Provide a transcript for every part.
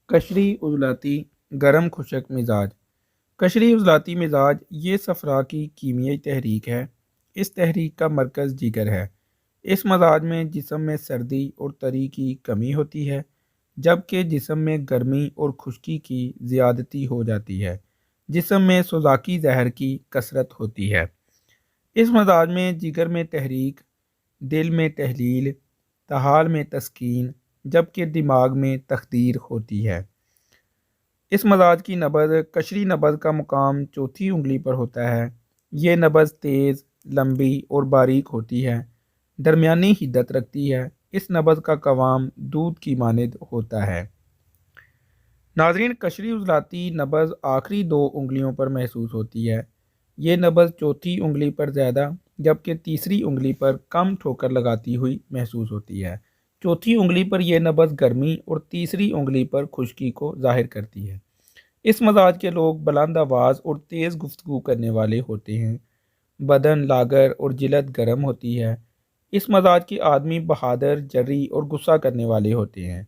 کشری عضلاتی گرم خشک مزاج۔ کشری عضلاتی مزاج یہ صفرا کی کیمیائی تحریک ہے۔ اس تحریک کا مرکز جگر ہے۔ اس مزاج میں جسم میں سردی اور تری کی کمی ہوتی ہے، جبکہ جسم میں گرمی اور خشکی کی زیادتی ہو جاتی ہے۔ جسم میں سوزاکی زہر کی کثرت ہوتی ہے۔ اس مزاج میں جگر میں تحریک، دل میں تحلیل، طحال میں تسکین، جبکہ دماغ میں تخدیر ہوتی ہے۔ اس مزاج کی نبض کشری نبض کا مقام چوتھی انگلی پر ہوتا ہے۔ یہ نبض تیز، لمبی اور باریک ہوتی ہے، درمیانی حدت رکھتی ہے۔ اس نبض کا قوام دودھ کی مانند ہوتا ہے۔ ناظرین، کشری عضلاتی نبض آخری دو انگلیوں پر محسوس ہوتی ہے۔ یہ نبض چوتھی انگلی پر زیادہ، جبکہ تیسری انگلی پر کم ٹھوکر لگاتی ہوئی محسوس ہوتی ہے۔ چوتھی انگلی پر یہ نبض گرمی اور تیسری انگلی پر خشکی کو ظاہر کرتی ہے۔ اس مزاج کے لوگ بلند آواز اور تیز گفتگو کرنے والے ہوتے ہیں۔ بدن لاغر اور جلد گرم ہوتی ہے۔ اس مزاج کے آدمی بہادر، جری اور غصہ کرنے والے ہوتے ہیں۔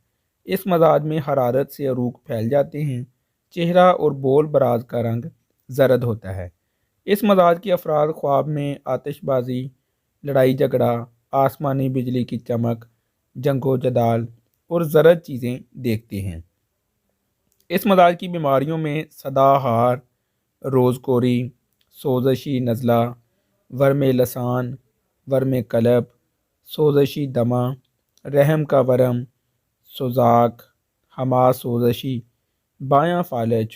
اس مزاج میں حرارت سے عروق پھیل جاتے ہیں۔ چہرہ اور بول براز کا رنگ زرد ہوتا ہے۔ اس مزاج کے افراد خواب میں آتش بازی، لڑائی جھگڑا، آسمانی بجلی کی چمک، جنگ و جدال اور زرد چیزیں دیکھتے ہیں۔ اس مزاج کی بیماریوں میں صداہار، روز کوری، سوزشی نزلہ، ورم لسان، ورم قلب، سوزشی دمہ، رحم کا ورم، سوزاک، حماس سوزشی، بایاں فالج،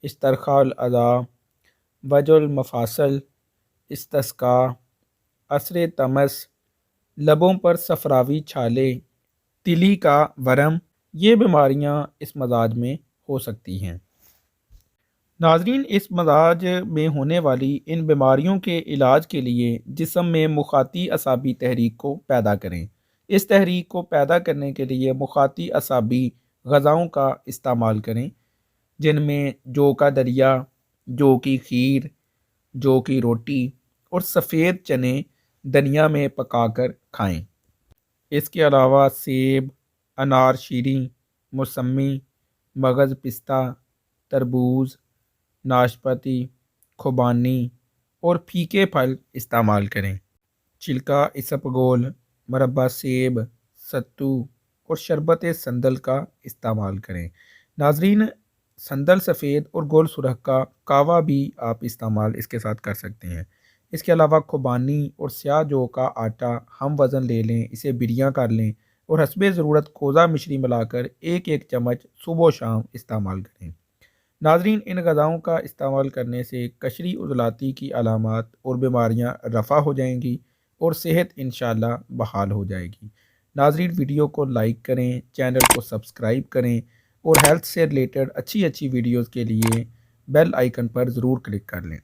استرخاء الاعضاء، وجع المفاصل، استسقاء، عسر طمس، لبوں پر صفراوی چھالے، تلی کا ورم، یہ بیماریاں اس مزاج میں ہو سکتی ہیں۔ ناظرین، اس مزاج میں ہونے والی ان بیماریوں کے علاج کے لیے جسم میں مخاطی اعصابی تحریک کو پیدا کریں۔ اس تحریک کو پیدا کرنے کے لیے مخاطی اعصابی غذاؤں کا استعمال کریں، جن میں جو کا دریا، جو کی کھیر، جو کی روٹی اور سفید چنے دنیا میں پکا کر کھائیں۔ اس کے علاوہ سیب، انار شیریں، موسمی، مغز پستہ، تربوز، ناشپاتی، خوبانی اور پھیکے پھل استعمال کریں۔ چھلکا اسپغول، مربع سیب، ستو اور شربت سندل کا استعمال کریں۔ ناظرین، سندل سفید اور گل سرخ کا کہوہ بھی آپ استعمال اس کے ساتھ کر سکتے ہیں۔ اس کے علاوہ خوبانی اور سیاہ جو کا آٹا ہم وزن لے لیں، اسے بریاں کر لیں اور حسب ضرورت کوزہ مشری ملا کر ایک ایک چمچ صبح و شام استعمال کریں۔ ناظرین، ان غذاؤں کا استعمال کرنے سے کشری عضلاتی کی علامات اور بیماریاں رفع ہو جائیں گی اور صحت انشاءاللہ بحال ہو جائے گی۔ ناظرین، ویڈیو کو لائک کریں، چینل کو سبسکرائب کریں اور ہیلتھ سے ریلیٹڈ اچھی ویڈیوز کے لیے بیل آئیکن پر ضرور کلک کر لیں۔